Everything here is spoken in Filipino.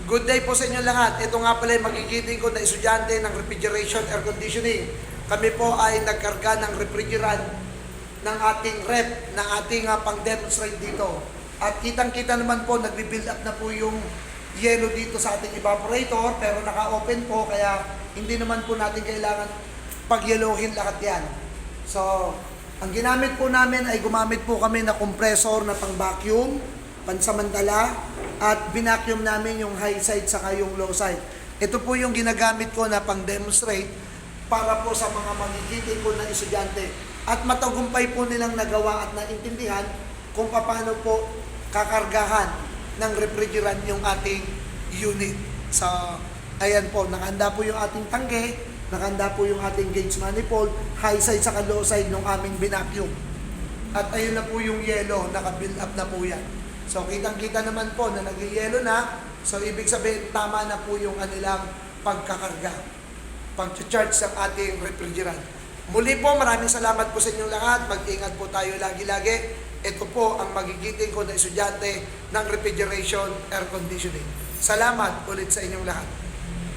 Good day po sa inyo lahat. Ito nga pala yung magigiting ko na estudyante ng refrigeration air conditioning. Kami po ay nagkarga ng refrigerant ng ating rep, ng ating pang-demonstrate dito. At kitang-kita naman po, nagbi-build up na po yung yellow dito sa ating evaporator, pero naka-open po, kaya hindi naman po natin kailangan pag-yellowhin lahat yan. So, ang ginamit po namin ay gumamit po kami na compressor na pang-vacuum, pansamantala, at binacuum namin yung high side saka yung low side. Ito po yung ginagamit ko na pang-demonstrate para po sa mga magigiting ko na estudyante. At matagumpay po nilang nagawa at naintindihan kung paano po kakargahan ng refrigerant yung ating unit. So, ayan po, nakahanda po yung ating tangke, nakahanda po yung ating gauge manifold, high side saka low side ng aming binacuum. At ayun na po yung yellow, naka-build up na po yan. So, kitang-kita naman po na nag-yellow na. So, ibig sabihin, tama na po yung kanilang pagkakarga, pag-charge sa ating refrigerant. Muli po, maraming salamat po sa inyong lahat. Mag-ingat po tayo lagi-lagi. Ito po ang magigiting ko na estudyante ng refrigeration air conditioning. Salamat ulit sa inyong lahat.